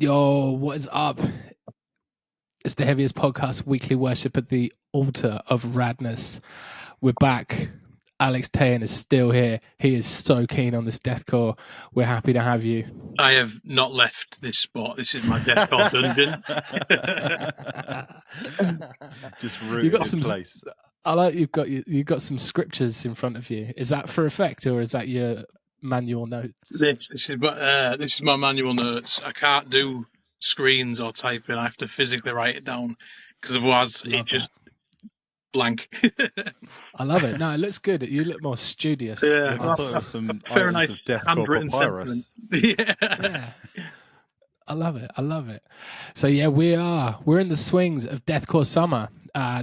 Yo, what is up? It's the Heavyist podcast, weekly worship at the altar of radness. We're back. Alex Teyen is still here. He is so keen on this deathcore. We're happy to have you. I have not left this spot. This is my deathcore dungeon. Just rooted in place. I like you've got some scriptures in front of you. Is that for effect or is that your manual notes? This is my manual notes. I can't do screens or typing. I have to physically write it down because otherwise it just blank. I love it. No, it looks good. You look more studious. Yeah, I thought it was some very nice deathcore papyrus. Yeah. I love it. So yeah, we're in the swings of Deathcore Summer.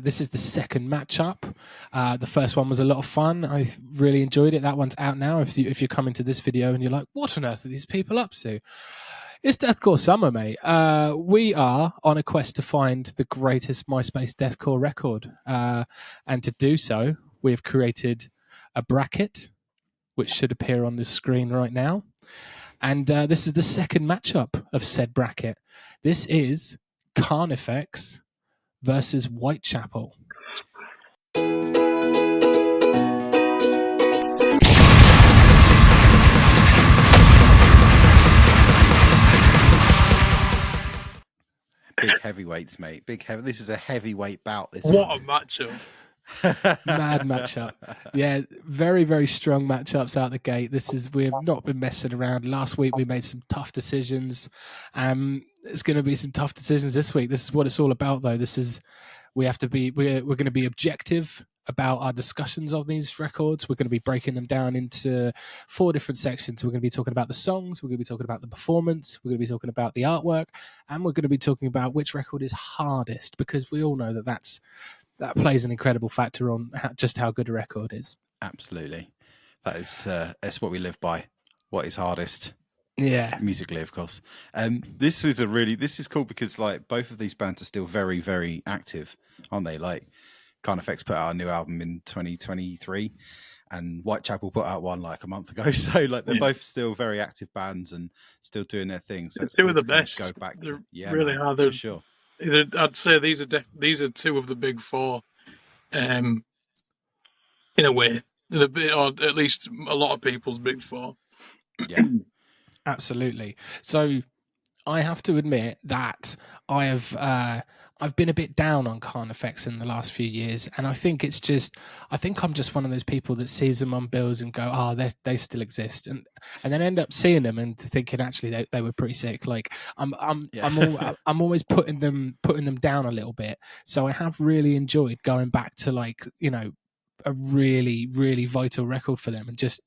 This is the second matchup. The first one was a lot of fun. I really enjoyed it. That one's out now. If you're coming to this video and you're like, what on earth are these people up to? It's Deathcore Summer, mate. We are on a quest to find the greatest Myspace Deathcore record. And to do so, we've created a bracket, which should appear on the screen right now. And this is the second matchup of said bracket. This is Carnifex versus Whitechapel. Big heavyweights, mate. This is a heavyweight bout. What a matchup. Mad matchup. Yeah, very, very strong matchups out the gate. We have not been messing around. Last week we made some tough decisions. It's going to be some tough decisions this week. This is what it's all about, though. We're going to be objective about our discussions of these records. We're going to be breaking them down into 4 different sections. We're going to be talking about the songs, we're going to be talking about the performance, we're going to be talking about the artwork, and we're going to be talking about which record is hardest, because we all know that plays an incredible factor on just how good a record is. Absolutely. That's what we live by. What is hardest? Yeah. Musically, of course. This is cool because like both of these bands are still very, very active, aren't they? Like Carnifex put out a new album in 2023 and Whitechapel put out one like a month ago. So like they're both still very active bands and still doing their thing. So it's two of the best. Go back to, really are. For sure. I'd say these are 2 of the big 4, in a way, or at least a lot of people's big 4. Yeah, absolutely. So I have to admit that I've been a bit down on Carnifex in the last few years, and I think I'm just one of those people that sees them on bills and go, oh, they still exist, and then end up seeing them and thinking actually they were pretty sick. Like I'm always putting them down a little bit. So I have really enjoyed going back to like, you know, a really, really vital record for them and just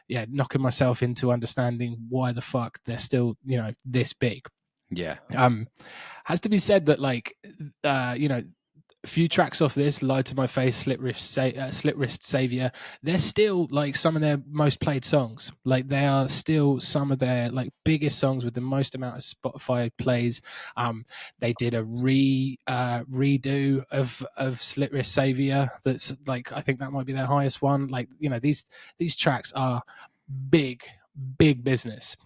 knocking myself into understanding why the fuck they're still, you know, this big. Yeah. Has to be said that like a few tracks off this, Lied to My Face, Slit Wrist Savior, they're still like some of their most played songs. Like they are still some of their like biggest songs with the most amount of Spotify plays. They did a redo of Slit Wrist Savior. That's like, I think that might be their highest one. Like, you know, these tracks are big business.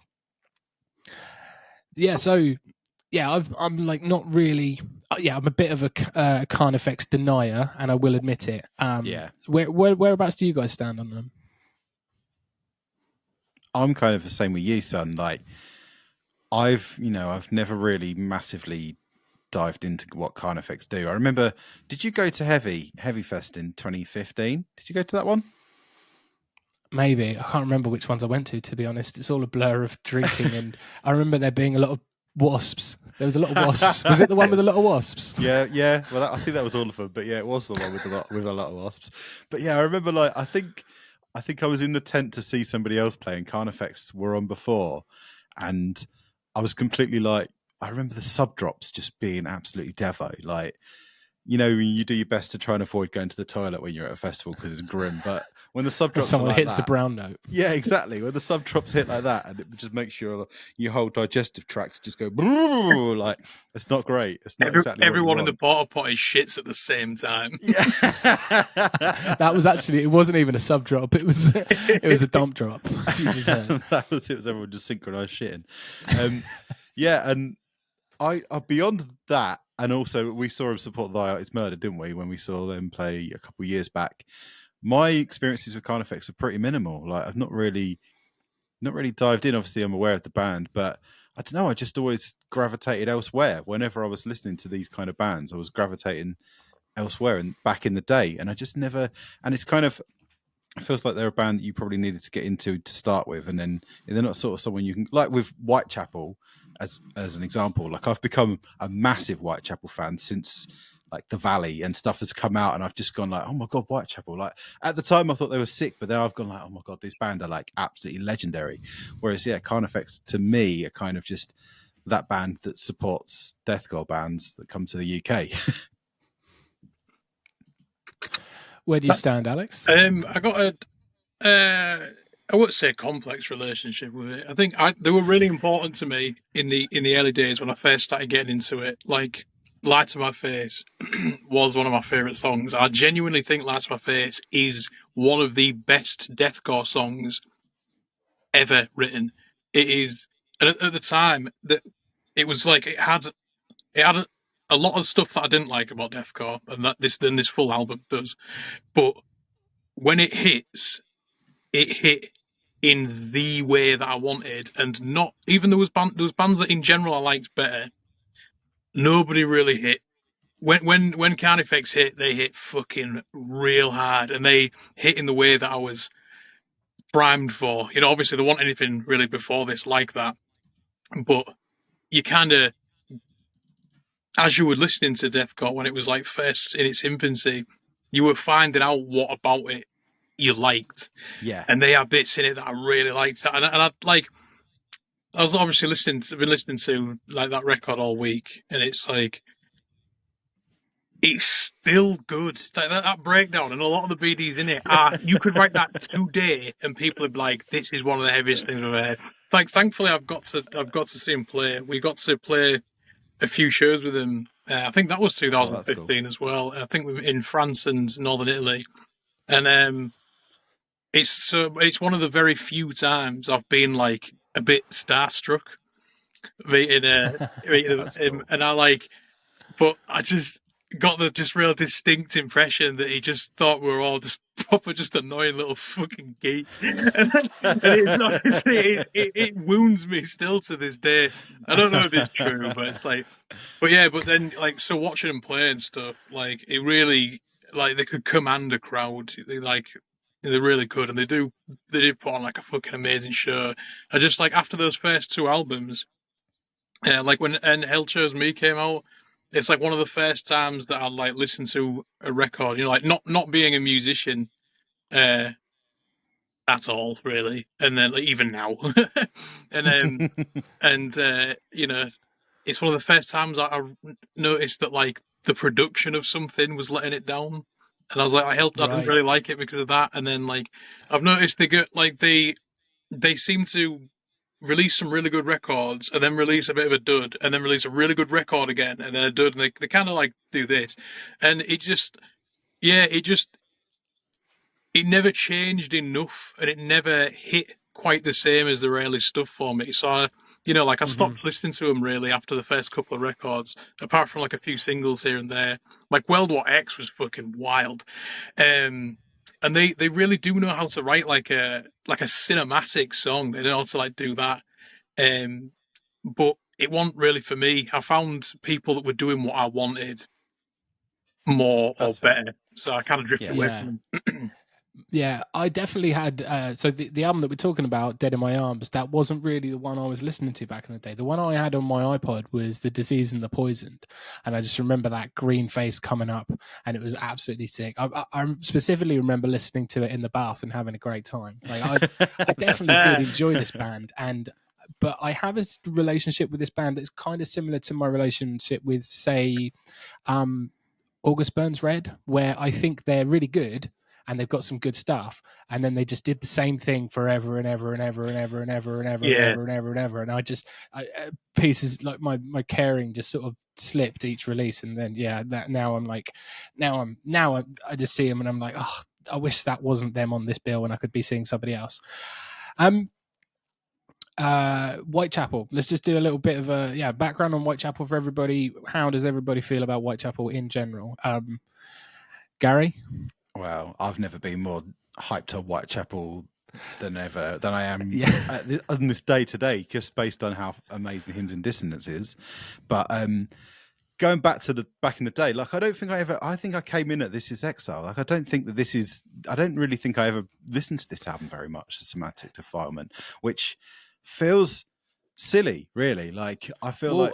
Yeah, so I'm like not really. I'm a bit of a Carnifex denier, and I will admit it. Whereabouts do you guys stand on them? I'm kind of the same with you, son. Like, I've never really massively dived into what Carnifex do. I remember. Did you go to Heavyfest in 2015? Did you go to that one? Maybe. I can't remember which ones I went to be honest. It's all a blur of drinking, and I remember there being a lot of wasps. There was a lot of wasps. Was it the one with a lot of wasps? Yeah. Well, I think that was all of them. But yeah, it was the one with a lot of wasps. But yeah, I remember like I think I was in the tent to see somebody else playing. Carnifex were on before, and I was completely like, I remember the sub drops just being absolutely devo. Like, you know, you do your best to try and avoid going to the toilet when you're at a festival because it's grim. But when the sub drops, someone like hits that, the brown note. Yeah, exactly. When the sub drops hit like that, and it just makes your whole digestive tracts just go like it's not great. It's not exactly everyone in the porta potty shits at the same time. Yeah, that was actually, it wasn't even a sub drop. It was a dump drop. You just heard. It was everyone just synchronized shitting. Yeah, and I beyond that, and also we saw him support Thy Art Is Murder, didn't we? When we saw them play a couple of years back, my experiences with Carnifex are pretty minimal. Like I've not really dived in. Obviously, I'm aware of the band, but I don't know. I just always gravitated elsewhere. Whenever I was listening to these kind of bands, I was gravitating elsewhere and back in the day, and I just never. And it's kind of, it feels like they're a band that you probably needed to get into to start with, and then they're not sort of someone you can, like with Whitechapel as an example. Like I've become a massive Whitechapel fan since like The Valley and stuff has come out, and I've just gone like, oh my god, Whitechapel. Like at the time I thought they were sick, but then I've gone like, oh my god, this band are like absolutely legendary. Whereas yeah, Carnifex to me are kind of just that band that supports deathcore bands that come to the UK. Where do you stand, Alex? I got I wouldn't say a complex relationship with it. I think they were really important to me in the early days when I first started getting into it. Like Light to My Face was one of my favourite songs. I genuinely think Light to My Face is one of the best deathcore songs ever written. It is, and at the time that it was like it had a lot of stuff that I didn't like about deathcore, and that this full album does. But when it hits, it hit in the way that I wanted, and not even there was bands that in general I liked better. Nobody really hit. When Carnifex hit, they hit fucking real hard, and they hit in the way that I was primed for. You know, obviously there wasn't anything really before this like that, but you kind of, as you were listening to deathcore when it was like first in its infancy, you were finding out what about it you liked. Yeah, and they have bits in it that I really liked. And I like, I was obviously been listening to like that record all week, and it's like, it's still good. That breakdown and a lot of the BDs in it you could write that today, and people would be like, "This is one of the heaviest things I've heard." Like, thankfully, I've got to see him play. We got to play a few shows with him. I think that was 2015 cool. as well. I think we were in France and Northern Italy, and it's one of the very few times I've been like a bit starstruck meeting him, and I like, but I just got the just real distinct impression that he just thought we were all just proper, just annoying little fucking geeks, and it's honestly it wounds me still to this day. I don't know if it's true, but it's like, but yeah, but then like, so watching him play and stuff, like it really, like they could command a crowd. They really could, and they did put on like a fucking amazing show. I just like, after those first two albums, like when And Hell Chose Me came out, it's like one of the first times that I like listened to a record, you know, like not being a musician at all really, and then like, even now, and you know, it's one of the first times I noticed that like the production of something was letting it down. And I was like, I didn't really like it because of that. And then like, I've noticed they get like they seem to release some really good records, and then release a bit of a dud, and then release a really good record again, and then a dud, and they kind of like do this, and it just, yeah, it never changed enough, and it never hit quite the same as the early stuff for me. So I stopped listening to them really after the first couple of records, apart from like a few singles here and there. Like World War X was fucking wild. And they really do know how to write like a cinematic song. They know how to like do that. But it wasn't really for me. I found people that were doing what I wanted more or better. So I kind of drifted away from them. Yeah, I definitely had. So the album that we're talking about, Dead in My Arms, that wasn't really the one I was listening to back in the day. The one I had on my iPod was The Disease and the Poisoned. And I just remember that green face coming up, and it was absolutely sick. I specifically remember listening to it in the bath and having a great time. Like I definitely did enjoy this band. But I have a relationship with this band that's kind of similar to my relationship with, say, August Burns Red, where I think they're really good and they've got some good stuff, and then they just did the same thing forever and ever and ever and ever and ever and ever and ever and ever and ever. And I pieces like my caring just sort of slipped each release, and then I just see them and I'm like, oh, I wish that wasn't them on this bill and I could be seeing somebody else. Whitechapel. Let's just do a little bit of a background on Whitechapel for everybody. How does everybody feel about Whitechapel in general? Gary? Well, I've never been more hyped to Whitechapel than I am on this day today, just based on how amazing Hymns and Dissonance is. But going back in the day, like I think I came in at This Is Exile. Like I don't really think I ever listened to this album very much, the Somatic Defilement, which feels silly, really. Like I feel like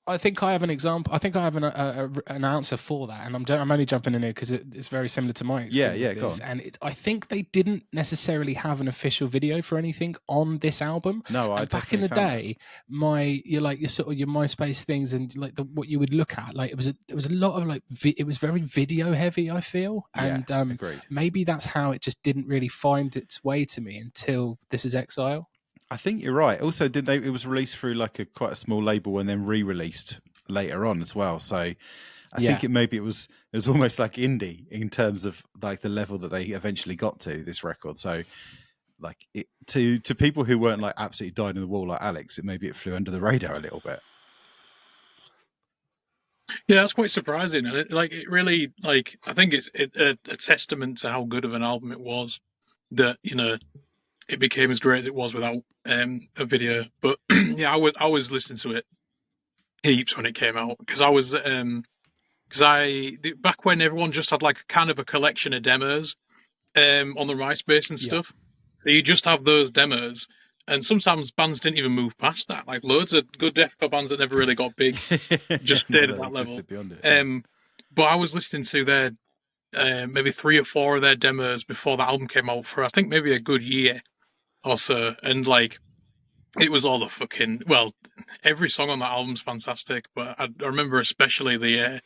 I think I have an example. I think I have an answer for that, and I'm only jumping in here because it's very similar to my experience. Yeah, go on. And I think they didn't necessarily have an official video for anything on this album. No, and back in the day, your MySpace things and like what you would look at, like it was a lot of like it was very video heavy. I feel, and agreed. Maybe that's how it just didn't really find its way to me until This Is Exile. I think you're right. Also, it was released through like quite a small label and then re-released later on as well. So I think it was almost like indie in terms of like the level that they eventually got to, this record. So like to people who weren't like absolutely dyed in the wall like Alex, it flew under the radar a little bit. Yeah, that's quite surprising, and it really I think it's a testament to how good of an album it was that it became as great as it was without a video. But yeah, I was listening to it heaps when it came out because I was back when everyone just had like kind of a collection of demos on the MySpace and stuff. So you just have those demos, and sometimes bands didn't even move past that. Like loads of good deathcore bands that never really got big just stayed at that level. But I was listening to their maybe 3 or 4 of their demos before the album came out for I think maybe a good year or so, and like it was all every song on that album's fantastic, but I remember especially the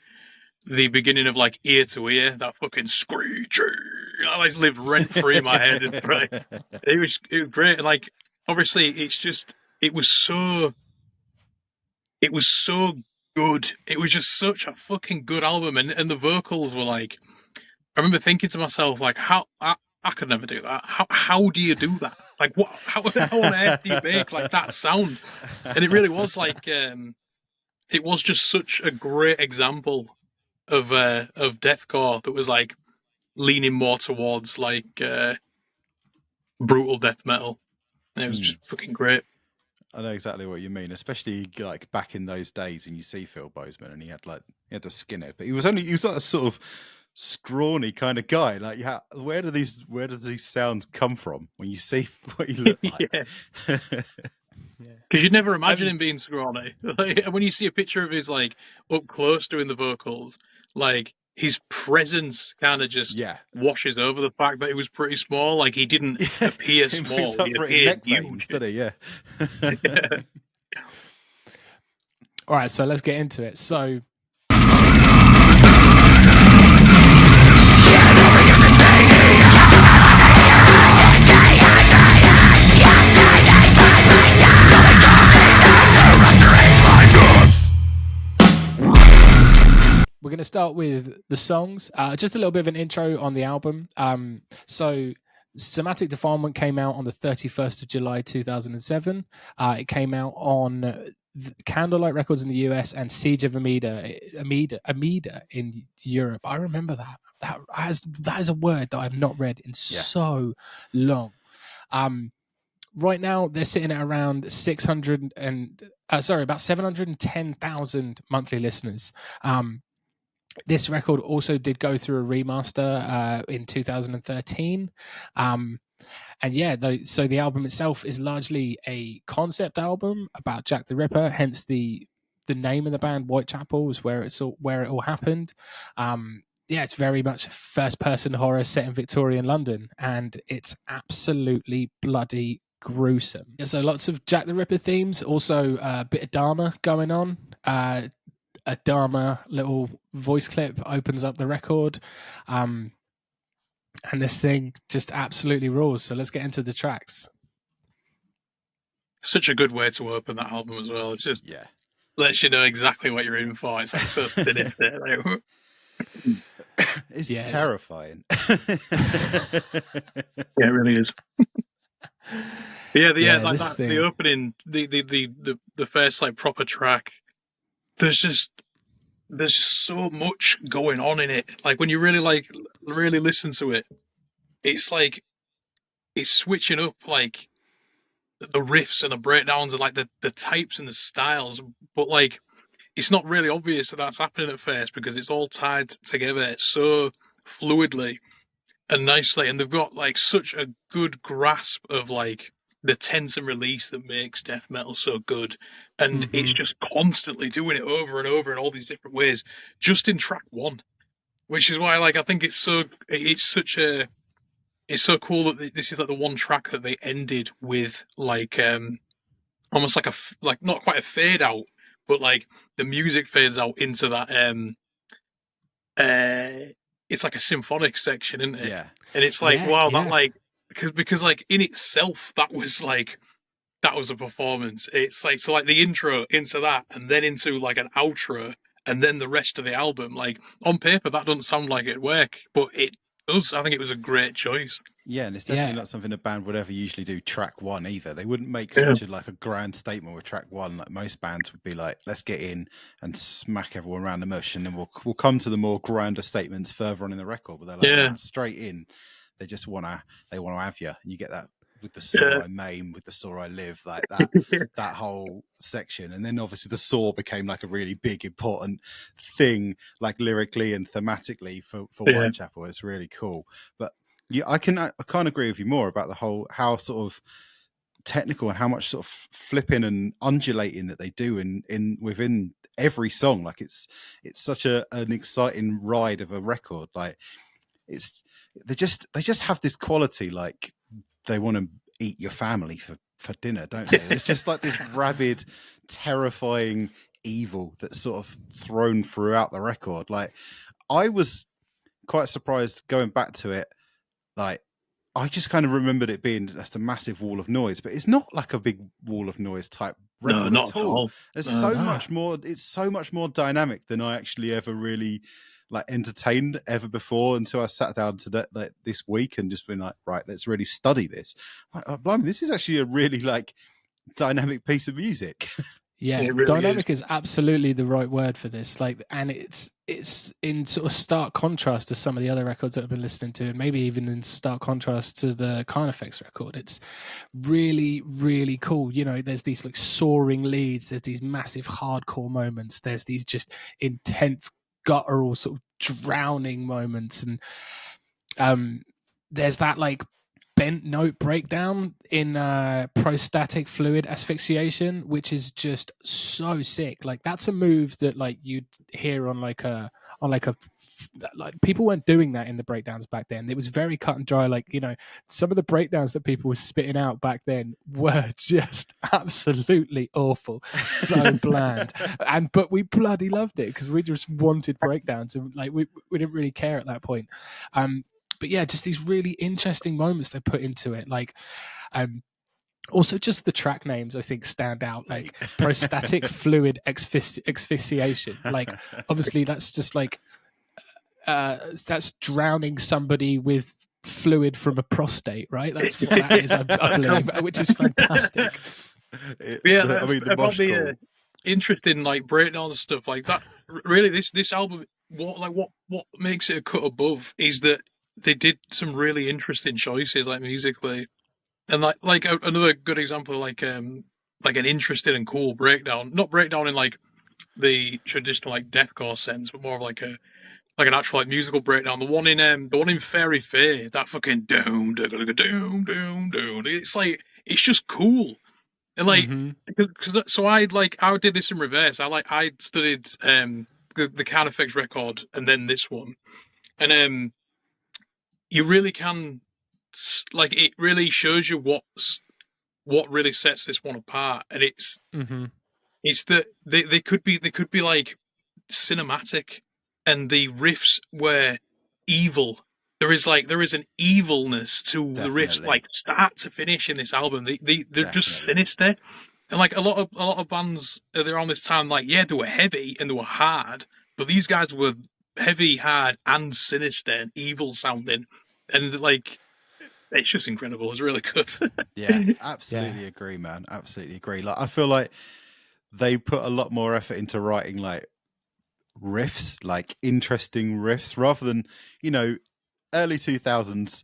beginning of like Ear to Ear, that fucking screeching, I lived rent free in my head. It was great. Like obviously it was so good. It was just such a fucking good album, and the vocals were like, I remember thinking to myself like, how I could never do that. How do you do that? Like what? How on earth do you make like that sound? And it really was like it was just such a great example of deathcore that was like leaning more towards like brutal death metal. And it was just fucking great. I know exactly what you mean, especially like back in those days, and you see Phil Bozeman, and he had the skinhead, but he was like a sort of scrawny kind of guy. Like, where do these sounds come from when you see what you look like? Because you'd never imagine him being scrawny. Like, when you see a picture of his like up close doing the vocals, like his presence kind of just washes over the fact that he was pretty small. Like he didn't appear small; he appeared huge. Yeah. All right, so let's get into it. So. We're going to start with the songs. Just a little bit of an intro on the album. So Somatic Defilement came out on the 31st of July 2007. It came out on Candlelight Records in the US and Siege of Amida in Europe. I remember that. That is a word that I've not read in so long. Right now, they're sitting at around about 710,000 monthly listeners. This record also did go through a remaster in 2013. So the album itself is largely a concept album about Jack the Ripper, hence the name of the band, Whitechapel, is where it all happened. It's very much first-person horror set in Victorian London, and it's absolutely bloody gruesome. So lots of Jack the Ripper themes, also a bit of Dharma going on. A Dharma little voice clip opens up the record, and this thing just absolutely rules. So let's get into the tracks. Such a good way to open that album as well. It just lets you know exactly what you're in for. It's like so sinister. It's terrifying. Yeah, it really is. like this that. thing. The opening, the first like proper track. There's just so much going on in it. Like when you really listen to it, it's like it's switching up like the riffs and the breakdowns and like the types and the styles, but like it's not really obvious that that's happening at first because it's all tied together so fluidly and nicely, and they've got like such a good grasp of like the tense and release that makes death metal so good, and it's just constantly doing it over and over in all these different ways, just in track one, which is why like I think it's so cool that this is like the one track that they ended with like almost like like not quite a fade out, but like the music fades out into that it's like a symphonic section, isn't it? Yeah. And it's like, Yeah, wow, yeah. that like because like in itself that was a performance. It's like so like the intro into that and then into like an outro and then the rest of the album. Like on paper that doesn't sound like it'd work, but it does. I think it was a great choice. Yeah, and it's definitely not something a band would ever usually do track one either. They wouldn't make such a grand statement with track one. Like most bands would be like, let's get in and smack everyone around the mush, and then we'll come to the more grander statements further on in the record. But they're like, nah, straight in. They just wanna have you, and you get that with the Saw I Maim, with the Saw I Live, like that that whole section. And then obviously the Saw became like a really big important thing, like lyrically and thematically for Whitechapel. It's really cool. But yeah, I can't agree with you more about the whole how sort of technical and how much sort of flipping and undulating that they do in within every song. Like it's such an exciting ride of a record. Like they just have this quality, like they want to eat your family for dinner, don't they? It's just like this rabid, terrifying evil that's sort of thrown throughout the record. Like I was quite surprised going back to it. Like I just kind of remembered it being just a massive wall of noise, but it's not like a big wall of noise type record. No, not at all. There's so much more. It's so much more dynamic than I actually ever really like entertained ever before, until I sat down to that like this week and just been like, right, let's really study this. Like, oh, blimey, this is actually a really like dynamic piece of music. Yeah, really dynamic is absolutely the right word for this. Like, and it's in sort of stark contrast to some of the other records that I've been listening to, and maybe even in stark contrast to the Carnifex record. It's really, really cool. You know, there's these like soaring leads, there's these massive hardcore moments, there's these just intense guttural sort of drowning moments, and there's that like bent note breakdown in prostatic fluid asphyxiation, which is just so sick. Like that's a move that like you'd hear on like people weren't doing that in the breakdowns back then. It was very cut and dry. Like, you know, some of the breakdowns that people were spitting out back then were just absolutely awful, so bland. But we bloody loved it because we just wanted breakdowns, and like we didn't really care at that point. But yeah, just these really interesting moments they put into it. Like, also just the track names I think stand out. Like prostatic fluid asphyxiation. Like, obviously that's just like that's drowning somebody with fluid from a prostate, right? That's what that is, I believe, which is fantastic. Yeah, I mean, about the interesting like breakdown and stuff like that. Really, this album, what makes it a cut above is that they did some really interesting choices, like musically, and like another good example, like an interesting and cool breakdown. Not breakdown in like the traditional like deathcore sense, but more of like an actual like musical breakdown. The one in Fairy Fae, that fucking doom doom doom doom doom. It's like it's just cool. And like, so I did this in reverse. I studied the Carnifex record and then this one, and you really can like it really shows you what really sets this one apart, and it's that they could be like cinematic, and the riffs were evil. There is an evilness to the riffs, like start to finish in this album. They're just sinister, and like a lot of bands around this time, like they were heavy and they were hard, but these guys were heavy, hard, and sinister and evil sounding, and like It's just incredible. It's really good. Yeah, absolutely agree, man. Absolutely agree. Like, I feel like they put a lot more effort into writing like riffs, like interesting riffs, rather than, you know, early 2000s.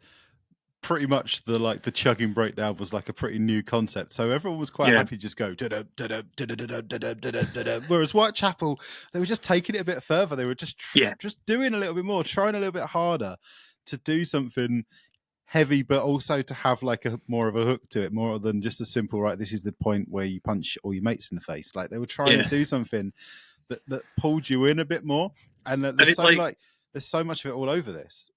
Pretty much the chugging breakdown was like a pretty new concept, so everyone was quite happy to just go da-da, da-da, da-da, da-da, da-da, da-da, da-da. Whereas Whitechapel, they were just taking it a bit further. They were just doing a little bit more, trying a little bit harder to do something heavy, but also to have like a more of a hook to it, more than just a simple, right, this is the point where you punch all your mates in the face. Like, they were trying to do something that pulled you in a bit more, and there's so much of it all over this.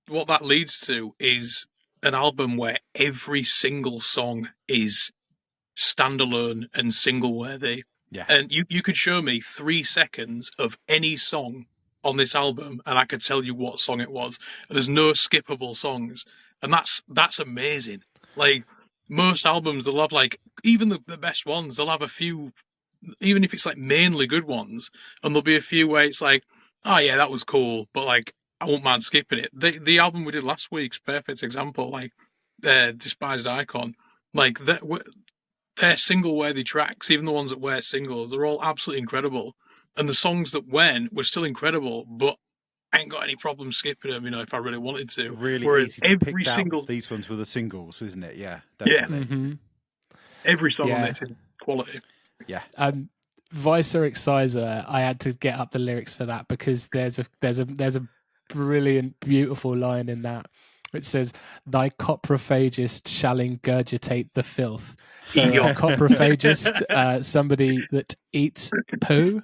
What that leads to is an album where every single song is standalone and single worthy. Yeah. And you could show me 3 seconds of any song on this album and I could tell you what song it was. There's no skippable songs. And that's amazing. Like, most albums, they'll have like, even the best ones, they'll have a few, even if it's like mainly good ones, and there'll be a few where it's like, oh yeah, that was cool, but like, I won't mind skipping it. The album we did last week's perfect example, like Despised Icon, like they're single-worthy tracks, even the ones that were singles, they're all absolutely incredible. And the songs that were still incredible, but I ain't got any problem skipping them, you know, if I really wanted to. Really Whereas easy to pick out these ones were the singles, isn't it? Yeah, definitely. Yeah. Mm-hmm. Every song on this is quality. Yeah. Vicer Exciser, I had to get up the lyrics for that because there's a brilliant, beautiful line in that which says, "Thy coprophagist shall ingurgitate the filth." So coprophagist, somebody that eats poo.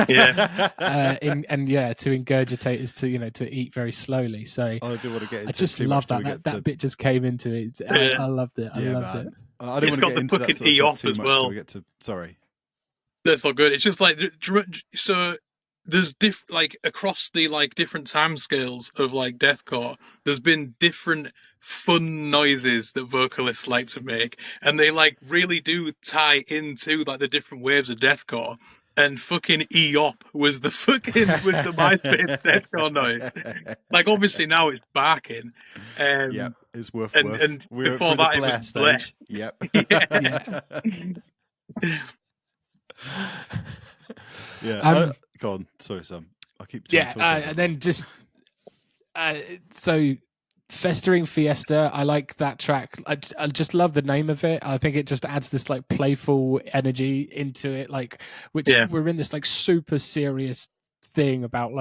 Yeah. To ingurgitate is to eat very slowly. So I do want to get into I just love that bit just came into it. I loved it. I loved it. I don't want to get into that sort of stuff too much till we get to. Sorry. That's all good. It's just like, so there's across the like different time scales of like deathcore, there's been different fun noises that vocalists like to make, and they like really do tie into like the different waves of deathcore. And fucking E-op was the MySpace deathcore noise. Like, obviously now it's barking. Yeah, it's woof woof. And we're before that it was bleh. Yep. Yeah. Go on. Sorry, Sam. I keep. And then just so Festering Fiesta. I like that track. I just love the name of it. I think it just adds this like playful energy into it. Like, we're in this like super serious thing about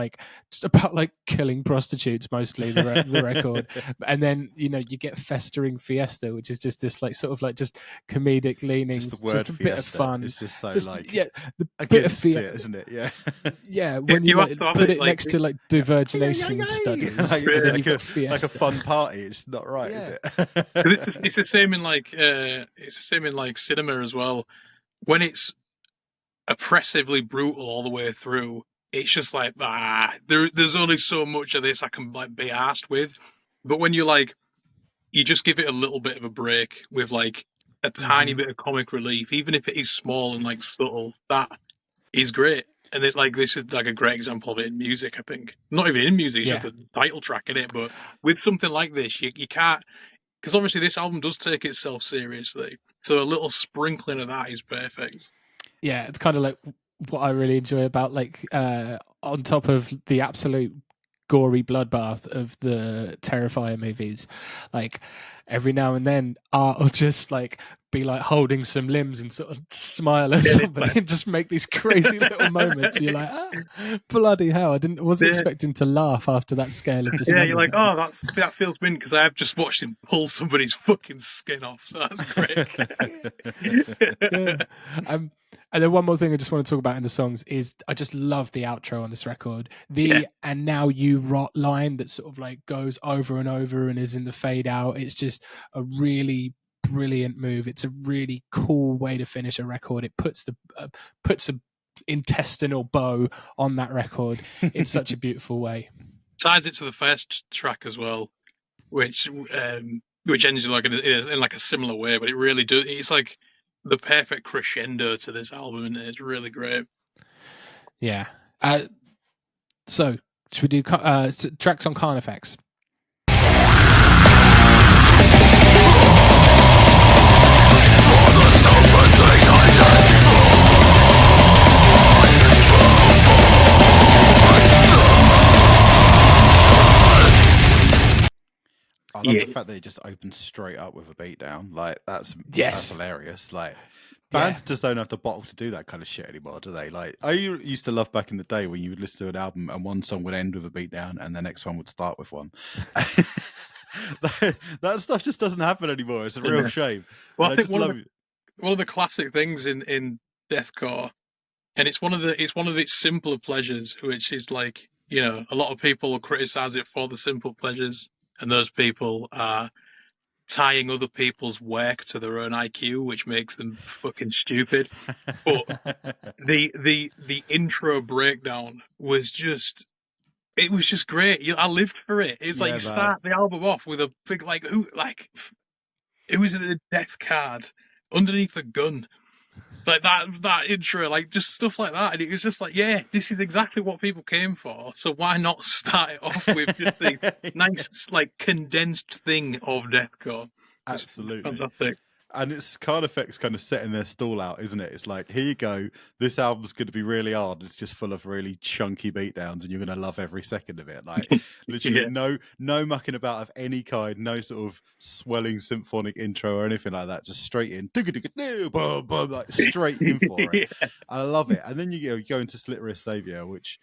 killing prostitutes, mostly the record, and then you get Festering Fiesta, which is just this like sort of like just comedic leanings, just, the word just a bit of fun. It's just so the bit of fiesta, isn't it? Yeah. Yeah, when you put it next to like divergination studies, like a fun party. It's not right, is it? It's the same in like cinema as well. When it's oppressively brutal all the way through, it's just like, there's only so much of this I can like be arsed with. But when you just give it a little bit of a break with like a tiny bit of comic relief, even if it is small and like subtle, that is great. And it's like, this is like a great example of it in music, I think. Not even in music, it's just the title track in it. But with something like this, you can't, because obviously this album does take itself seriously. So a little sprinkling of that is perfect. Yeah, it's kind of like what I really enjoy about like on top of the absolute gory bloodbath of the Terrifier movies, like every now and then Art will just like be like holding some limbs and sort of smile at somebody and just make these crazy little moments. And you're like, bloody hell! I wasn't expecting to laugh after that scale of dismemberment. Yeah, you're like, that feels mint because I have just watched him pull somebody's fucking skin off. So that's great. And then one more thing I just want to talk about in the songs is I just love the outro on this record. And now you rot line that sort of like goes over and over and is in the fade out. It's just a really brilliant move. It's a really cool way to finish a record. It puts a intestinal bow on that record in such a beautiful way. Ties it to the first track as well, which ends in like a similar way, but it really does. It's like the perfect crescendo to this album, and it's really great. Yeah. So should we do tracks on Carnifex? I love the fact that it just opens straight up with a beatdown. Like that's hilarious. Like bands just don't have the bottle to do that kind of shit anymore, do they? Like I used to love back in the day when you would listen to an album and one song would end with a beatdown and the next one would start with one. That stuff just doesn't happen anymore. It's a real shame. Well, I think one of the classic things in deathcore, and it's one of its simpler pleasures, which is like, you know, a lot of people will criticize it for the simple pleasures, and those people are tying other people's work to their own IQ, which makes them fucking stupid. But the intro breakdown was just. It was just great. I lived for it. It's like you start the album off with a big it was in a death card underneath the gun, like that intro, like just stuff like that, and it was just like, yeah, this is exactly what people came for. So why not start it off with just the nice, like condensed thing of deathcore? Absolutely fantastic. And it's Carnifex kind of setting their stall out, isn't it? It's like, here you go. This album's going to be really hard. It's just full of really chunky beatdowns, and you're going to love every second of it. Like, literally, no mucking about of any kind, no sort of swelling symphonic intro or anything like that. Just straight in, like straight in for it. I love it. And then you go into Slittery Savior, which,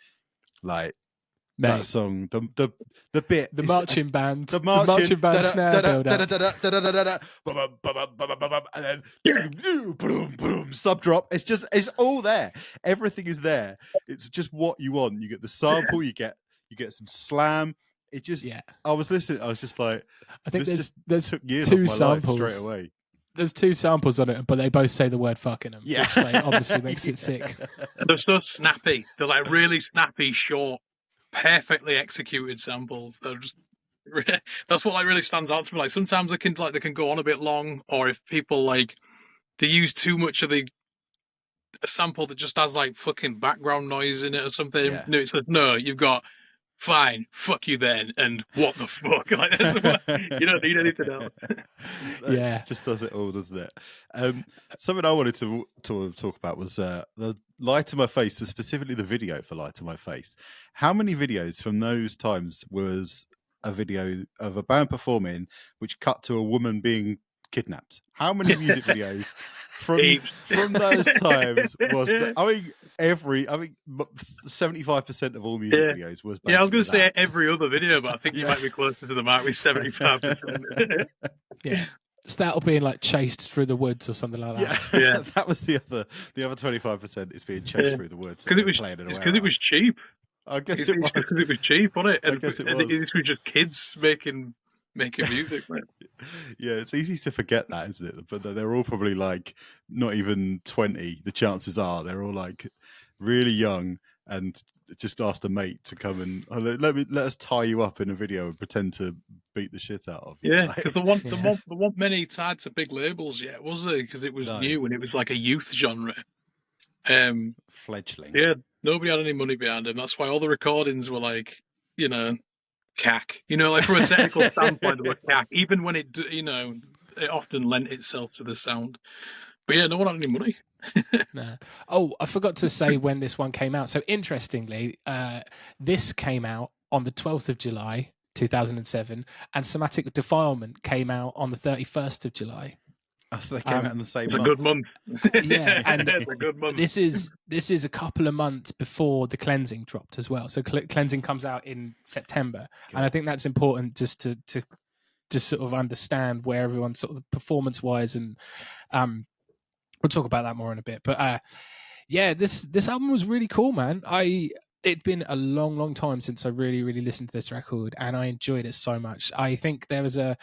like. Mate. That song, the bit, the marching band, the marching band snare build up, and then boom, sub drop. It's all there. Everything is there. It's just what you want. You get the sample. You get some slam. It just. I was listening. I was just like, I think there's took years two of my samples life straight away. There's two samples on it, but they both say the word "fuck" in them, which like, obviously makes it sick. They're so snappy. They're like really snappy, short. Perfectly executed samples. They're just that's what like really stands out to me. Like sometimes they can go on a bit long, or if people like they use too much of a sample that just has like fucking background noise in it or something. Yeah. No, it's like, no, you've got fine, fuck you then, and what the fuck? Like that's you don't need anything else. It just does it all, doesn't it? Something I wanted to talk about was the Light to My Face, specifically the video for Light to My Face. How many videos from those times was a video of a band performing which cut to a woman being kidnapped? How many music videos from those times was that? I mean 75% of all music videos was basically I was going to say every other video, but I think you might be closer to the mark with 75%. It's that'll being like chased through the woods or something like that. Yeah. That was the other 25% is being chased through the woods. Because it was cheap. I guess it was because it was cheap, wasn't it? And, I guess it was. And this was just kids making music, man. Yeah, it's easy to forget that, isn't it? But they're all probably like not even 20. The chances are they're all like really young and just asked a mate to come and let us tie you up in a video and pretend to beat the shit out of you. Yeah, because there weren't many tied to big labels yet, was there? Because it was new and it was like a youth genre. Fledgling. Yeah, nobody had any money behind them. That's why all the recordings were like, you know, cack. You know, like from a technical standpoint, they were cack. Even when it often lent itself to the sound. But yeah, no one had any money. Nah. Oh, I forgot to say when this one came out. So interestingly, this came out on the 12th of July, 2007, and Somatic Defilement came out on the 31st of July. Oh, so they came out in the same It's month. a good month. Yeah, and it's a good month. This is a couple of months before the Cleansing dropped as well. So Cleansing comes out in September, and I think that's important just to sort of understand where everyone's sort of performance-wise, and we'll talk about that more in a bit. But this album was really cool, man. It'd been a long time since I really listened to this record, and I enjoyed it so much. I think there's a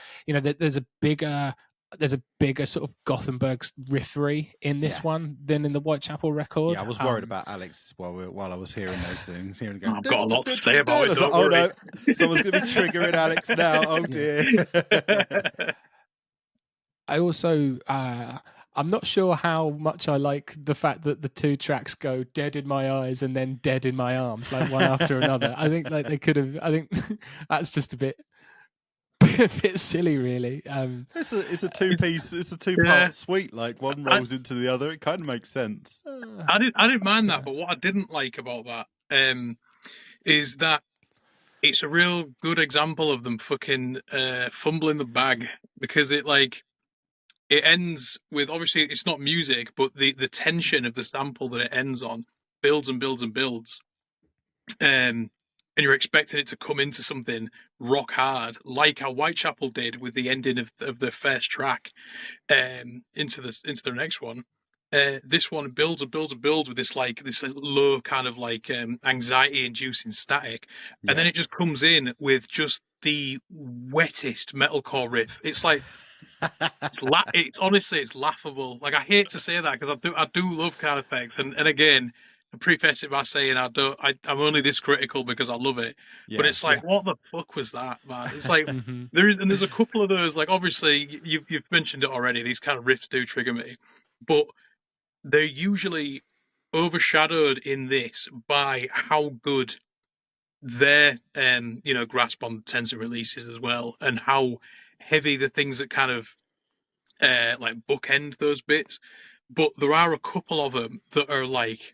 bigger sort of Gothenburg riffery in this one than in the Whitechapel record. Yeah, I was worried about Alex while I was hearing those things. Hearing going, I've got a lot to say about it. Oh no, someone's going to be triggering Alex now. Oh dear. I also, I'm not sure how much I like the fact that the two tracks go "Dead in My Eyes" and then "Dead in My Arms," like one after another. I think like they could have. I think that's just a bit silly, really. It's a two-piece. It's a two-part suite. Like one rolls into the other. It kind of makes sense. I didn't mind that, but what I didn't like about that is that it's a real good example of them fucking fumbling the bag, because it ends with, obviously it's not music, but the tension of the sample that it ends on builds and builds and builds. And you're expecting it to come into something rock hard, like how Whitechapel did with the ending of the first track, into the next one. This one builds and builds and builds with this low kind of anxiety inducing static, and then it just comes in with just the wettest metalcore riff. It's like it's honestly, it's laughable. Like, I hate to say that, because I do love Carnifex, and again, I preface it by saying I'm only this critical because I love it. But it's like, what the fuck was that, man? It's like there's a couple of those, like, obviously you've mentioned it already. These kind of riffs do trigger me, but they're usually overshadowed in this by how good their grasp on tensor releases as well, and how heavy the things that kind of like bookend those bits. But there are a couple of them that are like,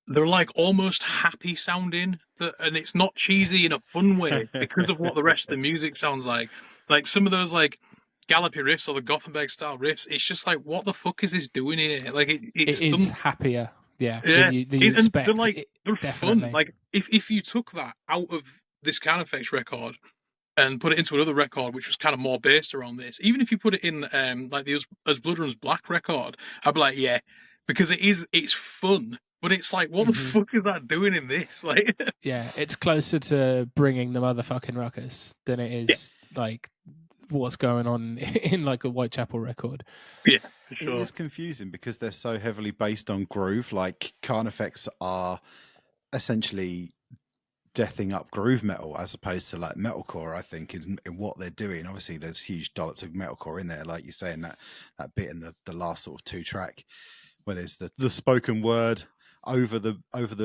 they're like almost happy sounding, and it's not cheesy in a fun way because of what the rest of the music sounds like. Like some of those like gallopy riffs or the Gothenburg style riffs, it's just like, what the fuck is this doing here? Like it's It is done, happier, yeah. than you And expect. they're like, they're Definitely. fun. Like if you took that out of this Carnifex record and put it into another record which was kind of more based around this, even if you put it in like the As Blood Runs Black record, I'd be like, yeah, because it's fun, but it's like, what the fuck is that doing in this? Like, yeah, it's closer to bringing the motherfucking ruckus than it is like what's going on in like a Whitechapel record. Yeah, for sure. It is confusing because they're so heavily based on groove. Like Carnifex are essentially deathing up groove metal as opposed to like metalcore. I think in what they're doing. Obviously, there's huge dollops of metalcore in there, like you're saying, that bit in the last sort of 2-track where there's the spoken word over the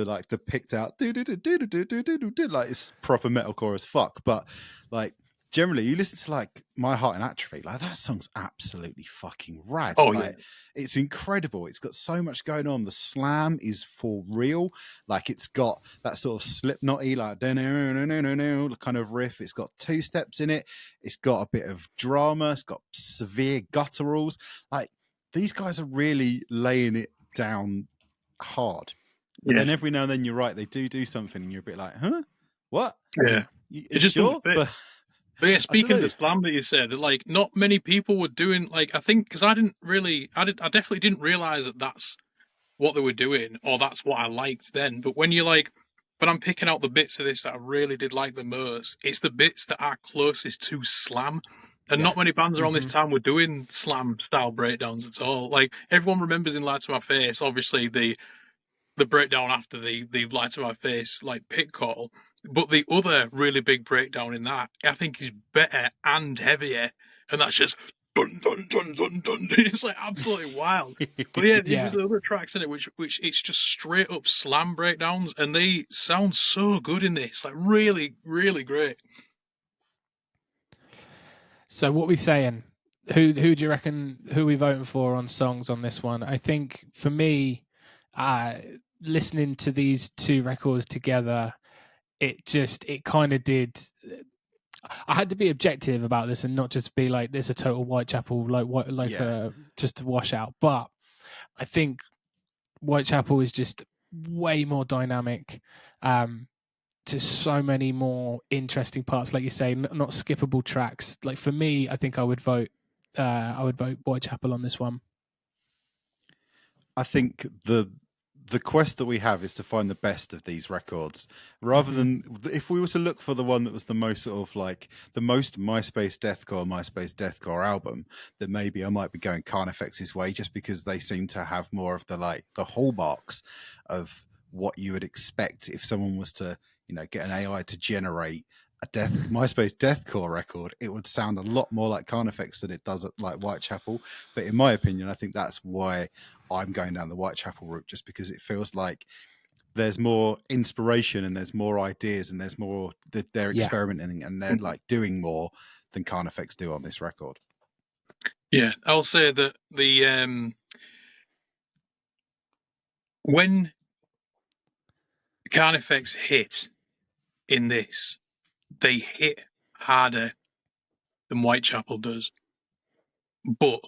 like the picked out like it's proper metalcore as fuck. But like generally, you listen to like My Heart in Atrophy, like that song's absolutely fucking rad. Oh, like it's incredible. It's got so much going on. The slam is for real. Like it's got that sort of Slipknotty like kind of riff. It's got 2 steps in it. It's got a bit of drama. It's got severe gutturals. Like these guys are really laying it down hard. And then every now and then, you're right, they do something and you're a bit like, huh? What? Yeah. It just sure? But yeah, speaking of know. the slam that you said, that like not many people were doing, like, I think, because I definitely didn't realize that that's what they were doing, or that's what I liked then. But when you're like, but I'm picking out the bits of this that I really did like the most, it's the bits that are closest to slam. And not many bands around this time were doing slam style breakdowns at all. Like, everyone remembers in Light to My Face, obviously the breakdown after the Light to My Face like pit call, but the other really big breakdown in that, I think, is better and heavier, and that's just dun dun dun dun dun. It's like absolutely wild. But yeah, there's other tracks in it which it's just straight up slam breakdowns, and they sound so good in this, like really, really great. So what we saying? Who do you reckon? Who we voting for on songs on this one? I think for me, listening to these 2 records together, it kind of did. I had to be objective about this and not just be like, "This is a total Whitechapel just a washout." But I think Whitechapel is just way more dynamic. Just so many more interesting parts, like you say, not skippable tracks. Like for me, I think I would vote Whitechapel on this one. I think the quest that we have is to find the best of these records, rather than if we were to look for the one that was the most sort of like the most Myspace Deathcore album, then maybe I might be going Carnifex's way, just because they seem to have more of the hallmarks of what you would expect if someone was to, get an AI to generate a Myspace Deathcore record. It would sound a lot more like Carnifex than it does like Whitechapel. But in my opinion, I think that's why I'm going down the Whitechapel route, just because it feels like there's more inspiration and there's more ideas and there's more they're experimenting and they're like doing more than Carnifex do on this record. Yeah, I'll say that the when Carnifex hit, in this, they hit harder than Whitechapel does, but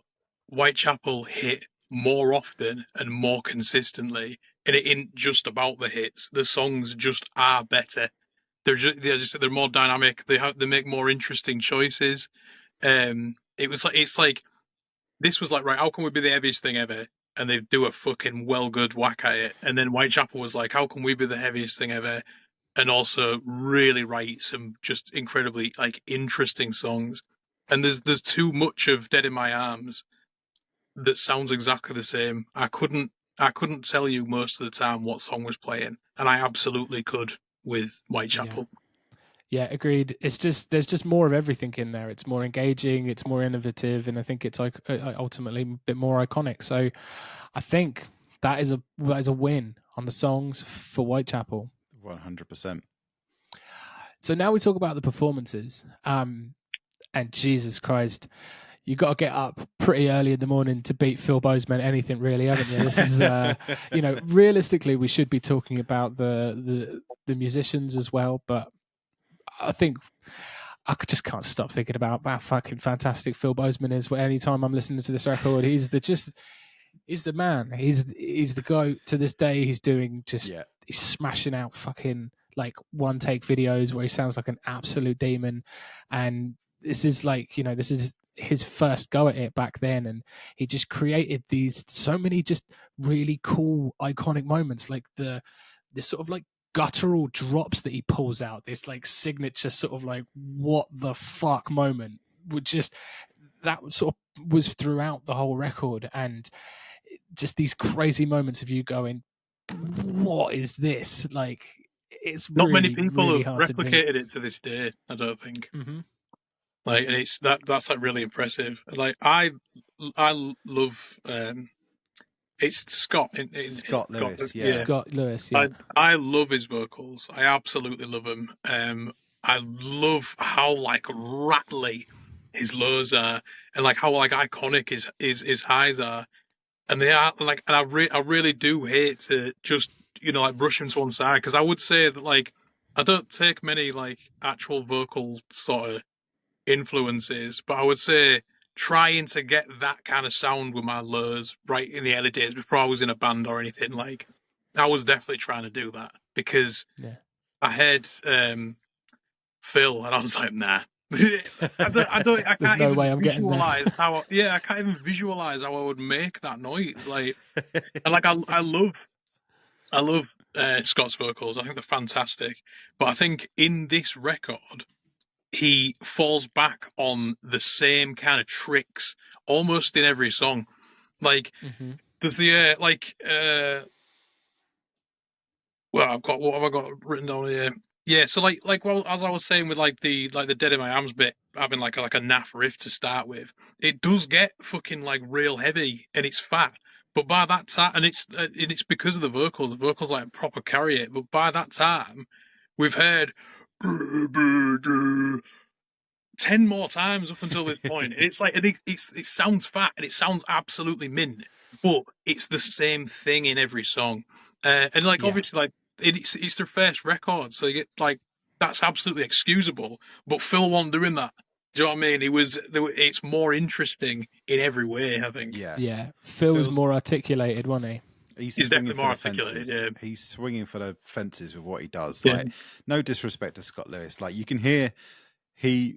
Whitechapel hit more often and more consistently, and it isn't just about the hits. The songs just are better. They're more dynamic. They make more interesting choices. It's like this was like, right, how can we be the heaviest thing ever? And they do a fucking well good whack at it. And then Whitechapel was like, how can we be the heaviest thing ever? And also really write some just incredibly like interesting songs. And there's too much of Dead in My Arms that sounds exactly the same. I couldn't tell you most of the time what song was playing, and I absolutely could with Whitechapel. Yeah, agreed. It's just there's just more of everything in there. It's more engaging, it's more innovative, and I think it's like ultimately a bit more iconic. So I think that is a win on the songs for Whitechapel. 100%. So now we talk about the performances. And Jesus Christ, you got to get up pretty early in the morning to beat Phil Bozeman anything, really, haven't you? This is, realistically, we should be talking about the musicians as well, but I think I just can't stop thinking about how fucking fantastic Phil Bozeman is. Anytime I'm listening to this record, he's the man. He's the guy to this day. He's doing he's smashing out fucking like one take videos where he sounds like an absolute demon, and this is like this is his first go at it back then, and he just created these so many just really cool iconic moments, like this sort of like guttural drops that he pulls out, this like signature sort of like what the fuck moment would just that sort of was throughout the whole record, and just these crazy moments of you going, what is this? Like, it's not really, many people really have hard to beat. replicated it to this day, I don't think. Like, and it's that's like really impressive. Like, I love it's Scott Scott Lewis. Scott Lewis. Yeah, I love his vocals. I absolutely love him. I love how like rattly his lows are, and like how like iconic his highs are, and they are like. And I really do hate to just like brush him to one side, because I would say that like I don't take many like actual vocal sort of influences, but I would say trying to get that kind of sound with my lows right in the early days before I was in a band or anything, like I was definitely trying to do that, because I heard Phil and I was like, nah. I can't even visualize how. Yeah, I can't even visualize how I would make that noise. Like, and like I love Scott's vocals. I think they're fantastic. But I think in this record, he falls back on the same kind of tricks almost in every song. Like, there's the well, what have I got written down here? Yeah, so well, as I was saying with like the Dead in My Arms bit having like a naff riff to start with, it does get fucking like real heavy and it's fat. But by that time, and it's because of the vocals. The vocals like proper carry it. But by that time, we've heard 10 more times up until this point. It's like it sounds fat and it sounds absolutely mint, but it's the same thing in every song. And like obviously like it's their first record, so you get like that's absolutely excusable. But Phil wasn't doing that. Do you know what I mean? It's more interesting in every way, I think. Yeah. Phil's more articulated, wasn't he? He's definitely more articulated. Yeah. He's swinging for the fences with what he does. Like, no disrespect to Scott Lewis. Like, you can hear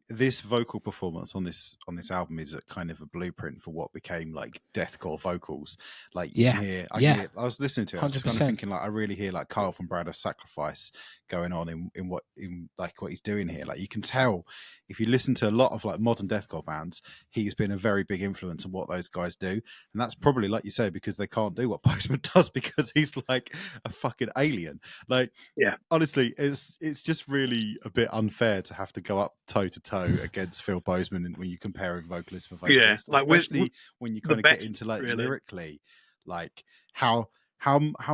this vocal performance on this album is a kind of a blueprint for what became like deathcore vocals. Like, you can hear, I was listening to it, I was kind of thinking like I really hear like Carl from Brand of Sacrifice going on in what he's doing here. Like, you can tell if you listen to a lot of like modern deathcore bands, he's been a very big influence on what those guys do, and that's probably, like you say, because they can't do what Bozeman does, because he's like a fucking alien. Like, honestly, it's just really a bit unfair to have to go up toe to toe against Phil Bozeman when you compare him vocalist for vocalist, like especially when you kind of get into like lyrically, like how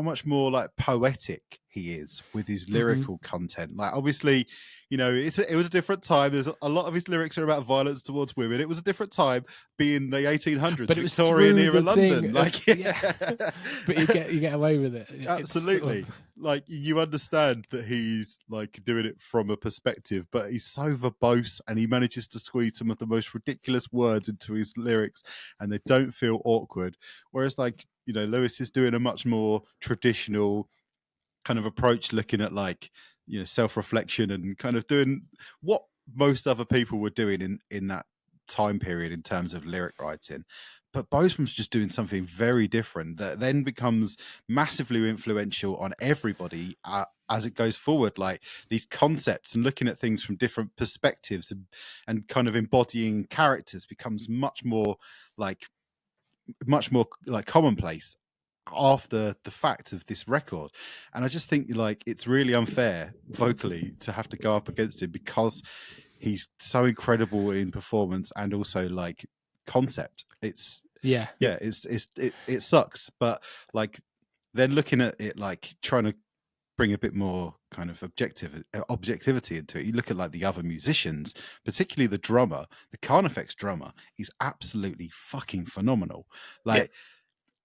much more like poetic he is with his lyrical content. Like, obviously, You know, it was a different time. There's a lot of his lyrics are about violence towards women. It was a different time being the 1800s, But it was Victorian through era the London. thing Like, of, yeah. But you get away with it. It's absolutely. sort of- Like, you understand that he's like doing it from a perspective, but he's so verbose and he manages to squeeze some of the most ridiculous words into his lyrics and they don't feel awkward. Whereas, like, you know, Lewis is doing a much more traditional kind of approach, looking at, like, you know, self-reflection and kind of doing what most other people were doing in that time period in terms of lyric writing. But Boseman's just doing something very different that then becomes massively influential on everybody as it goes forward. Like, these concepts and looking at things from different perspectives and kind of embodying characters becomes much more like commonplace after the fact of this record. And I just think, like, it's really unfair vocally to have to go up against him because he's so incredible in performance and also like concept. It sucks, but like, then looking at it, like trying to bring a bit more kind of objectivity into it. You look at like the other musicians, particularly the drummer, the Carnifex drummer, he's absolutely fucking phenomenal. Like,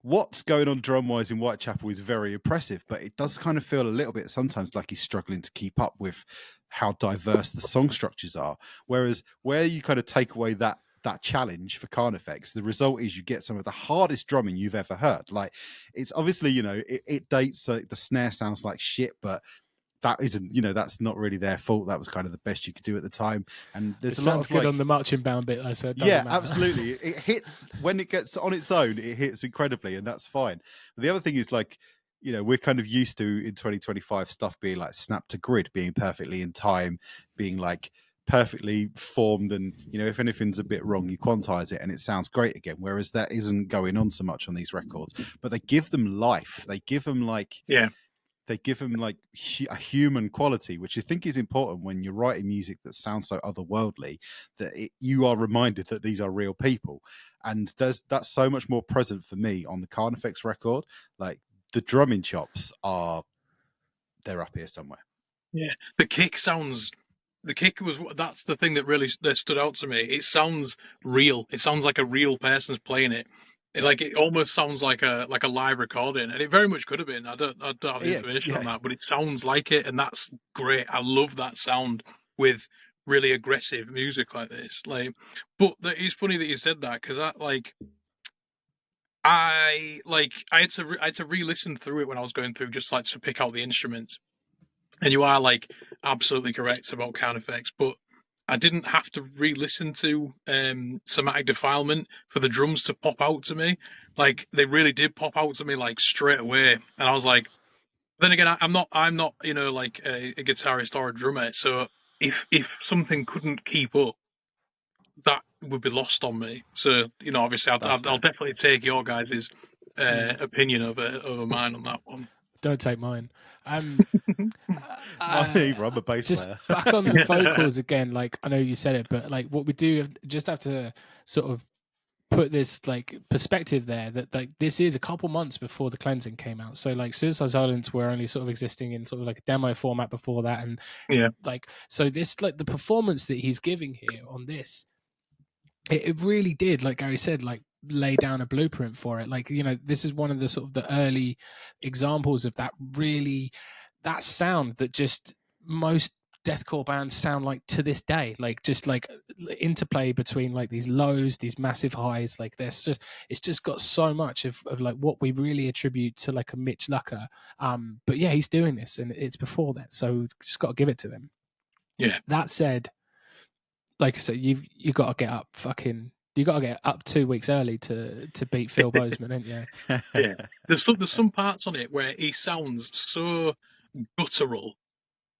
what's going on drum wise in Whitechapel is very impressive, but it does kind of feel a little bit sometimes like he's struggling to keep up with how diverse the song structures are. Whereas where you kind of take away that challenge for Carnifex, the result is you get some of the hardest drumming you've ever heard. Like, it's obviously, you know, it dates, the snare sounds like shit, but that isn't, you know, that's not really their fault. That was kind of the best you could do at the time. And there's a lot of, sounds good like, on the marching band bit, though, so it doesn't yeah, matter. absolutely. It hits when it gets on its own, it hits incredibly, and that's fine. But the other thing is, like, you know, we're kind of used to in 2025 stuff being like snap to grid, being perfectly in time, being like perfectly formed, and, you know, if anything's a bit wrong, you quantize it and it sounds great again. Whereas that isn't going on so much on these records. But they give them life. They give them like they give him like a human quality, which I think is important when you're writing music that sounds so otherworldly, that you are reminded that these are real people. And that's so much more present for me on the Carnifex record. Like, the drumming chops they're up here somewhere. Yeah, the kick that's the thing that really stood out to me. It sounds real. It sounds like a real person's playing it. It almost sounds like a live recording, and it very much could have been. I don't have information on that, but it sounds like it, and that's great. I love that sound with really aggressive music like this. Like, but it's funny that you said that, because I had to re-listen through it when I was going through, just like to pick out the instruments. And you are like absolutely correct about Carnifex, but I didn't have to re-listen to Somatic Defilement for the drums to pop out to me. Like, they really did pop out to me like straight away, and I was like, then again, I'm not you know, like a guitarist or a drummer, so if something couldn't keep up, that would be lost on me. So, you know, obviously, I'll definitely take your guys' opinion over mine on that one. Don't take mine. Mine either. I'm a bass just player. back on the vocals again. Like, I know you said it, but like, what we do just have to sort of put this like perspective there, that like this is a couple months before the cleansing came out. So like Suicide Silence were only sort of existing in sort of like a demo format before that, and like, so this, like, the performance that he's giving here on this, it really did, like Gary said, like lay down a blueprint for it. Like, you know, this is one of the sort of the early examples of that, really, that sound that just most deathcore bands sound like to this day. Like, just like interplay between like these lows, these massive highs. Like, there's just, it's just got so much of like what we really attribute to like a Mitch Lucker. But yeah, he's doing this, and it's before that, so just got to give it to him. Yeah. That said, like I said, you got to get up fucking. You got to get up 2 weeks early to beat Phil Boseman, ain't you? Yeah. There's some parts on it where he sounds so guttural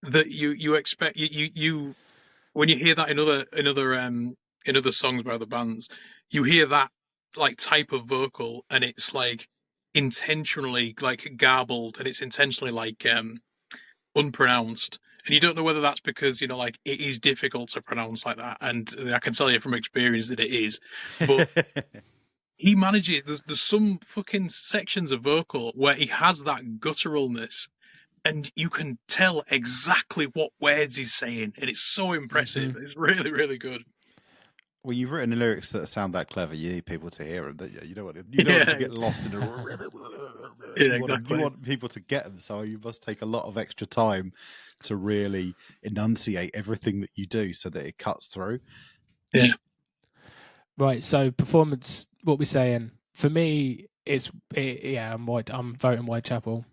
that you expect you when you hear that in other songs by other bands, you hear that like type of vocal, and it's like intentionally like garbled, and it's intentionally like unpronounced. And you don't know whether that's because, you know, like, it is difficult to pronounce like that, and I can tell you from experience that it is. But he manages. There's some fucking sections of vocal where he has that gutturalness, and you can tell exactly what words he's saying, and it's so impressive. It's really, really good. Well, you've written the lyrics that sound that clever. You need people to hear them, don't you? You don't want them to get lost in a. You want people to get them, so you must take a lot of extra time to really enunciate everything that you do, so that it cuts through. Yeah. Right. So performance. What we're saying for me, I'm voting Whitechapel.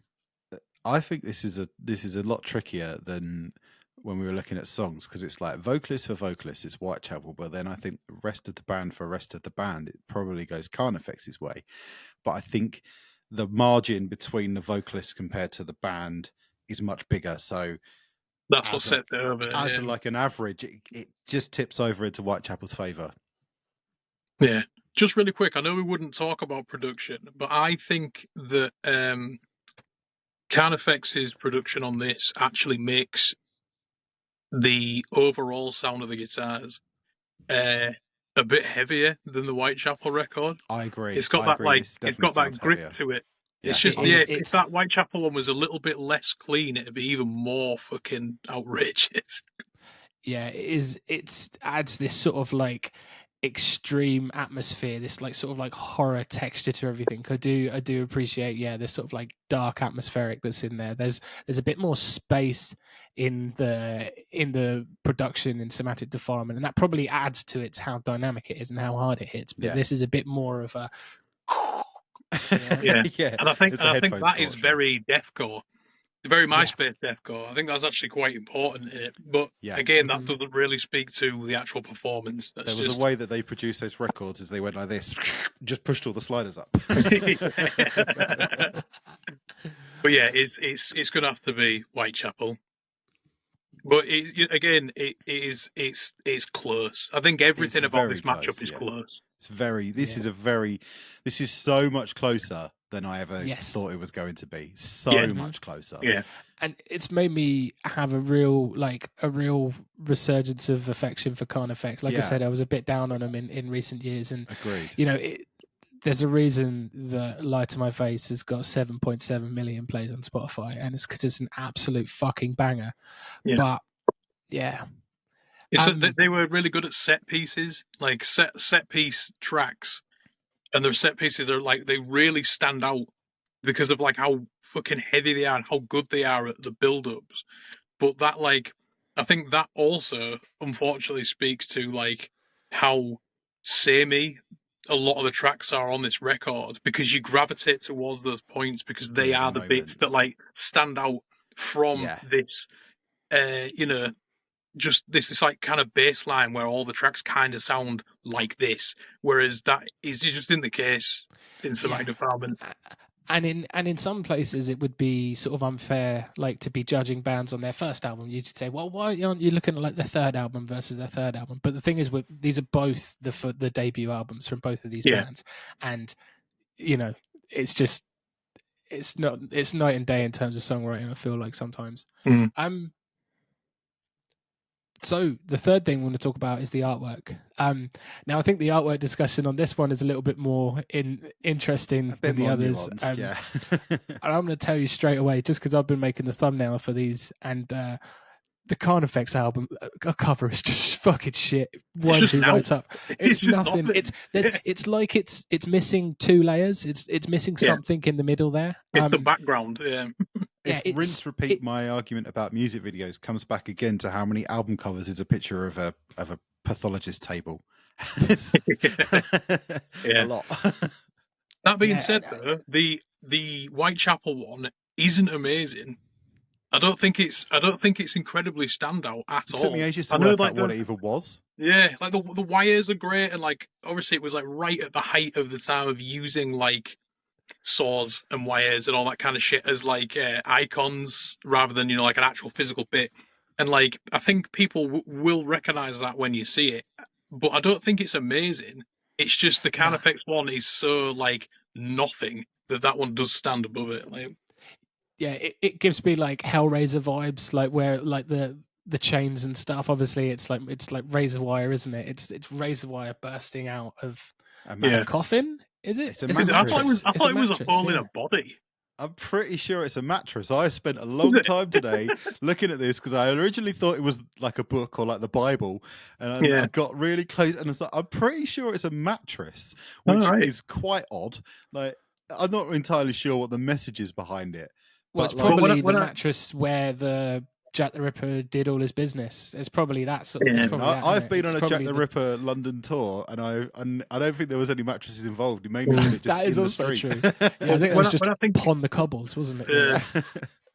I think this is a lot trickier than when we were looking at songs, because it's like vocalist for vocalist, it's Whitechapel, but then I think the rest of the band for rest of the band, it probably goes Carnifex's way. But I think the margin between the vocalists compared to the band is much bigger. So that's what set it over. As like an average, it just tips over into Whitechapel's favour. Yeah. Just really quick, I know we wouldn't talk about production, but I think that Carnifex's production on this actually makes the overall sound of the guitars a bit heavier than the Whitechapel record. I agree. It's got it's got that grip heavier to it. Yeah. It's just if that Whitechapel one was a little bit less clean, it'd be even more fucking outrageous. Yeah, it adds this sort of like extreme atmosphere, this like sort of like horror texture to everything. I do appreciate this sort of like dark atmospheric that's in there. There's a bit more space in the production in Somatic Defilement, and that probably adds to its how dynamic it is and how hard it hits. But this is a bit more of a yeah. And I think that is very deathcore. Very Myspace Deathcore. I think that's actually quite important in it. But again, that doesn't really speak to the actual performance. There was a way that they produced those records is they went like this, just pushed all the sliders up. But yeah, it's going to have to be Whitechapel. But it's close. I think everything about this matchup is close. This is so much closer than I ever thought it was going to be. So much closer. Yeah. And it's made me have a real resurgence of affection for Carnifex. Like I said, I was a bit down on him in recent years, and agreed. There's a reason that Lie to My Face has got 7.7 million plays on Spotify, and it's because it's an absolute fucking banger. Yeah. But yeah. They were really good at set pieces, like set piece tracks, and their set pieces are like they really stand out because of like how fucking heavy they are and how good they are at the build-ups. But that I think that also unfortunately speaks to like how samey a lot of the tracks are on this record, because you gravitate towards those points because they are the bits that like stand out from this just this like kind of baseline where all the tracks kind of sound like this, whereas that is just in the case in Somatic Defilement. And in some places it would be sort of unfair, like to be judging bands on their first album. You'd say, well, why aren't you looking at like their third album versus their third album? But the thing is, these are both the debut albums from both of these bands, and it's just it's night and day in terms of songwriting. I feel like sometimes. So the third thing we want to talk about is the artwork. Now I think the artwork discussion on this one is a little bit more interesting than the others. And I'm going to tell you straight away, just because I've been making the thumbnail for these, and the Carnifex album cover is just fucking shit. It's nothing. It's like it's missing two layers. It's missing something in the middle there. It's the background. It's rinse repeat. My argument about music videos comes back again to how many album covers is a picture of a pathologist table. A lot. That being said, though, the Whitechapel one isn't amazing. I don't think it's incredibly standout at all. It took me ages to work out what it even was. Yeah, like the wires are great, and like obviously it was like right at the height of the time of using like swords and wires and all that kind of shit as like icons rather than like an actual physical bit. And like I think people will recognize that when you see it, but I don't think it's amazing. It's just the Carnifex one is so like nothing that one does stand above it. Like, yeah, it gives me like Hellraiser vibes, like where like the chains and stuff. Obviously, it's like razor wire, isn't it? It's razor wire bursting out of a coffin. Is it? I thought it was a hole in a body. I'm pretty sure it's a mattress. I spent a long time today looking at this because I originally thought it was like a book or like the Bible, and I got really close and it's like, I'm pretty sure it's a mattress, which is quite odd. Like, I'm not entirely sure what the message is behind it. Well, it's probably the mattress where the Jack the Ripper did all his business. It's probably that sort of. Yeah. I've been on a Jack the Ripper London tour, and I don't think there was any mattresses involved. He mainly did it just that is in also the street. true. Yeah, I think it was just upon the cobbles, wasn't it? Yeah.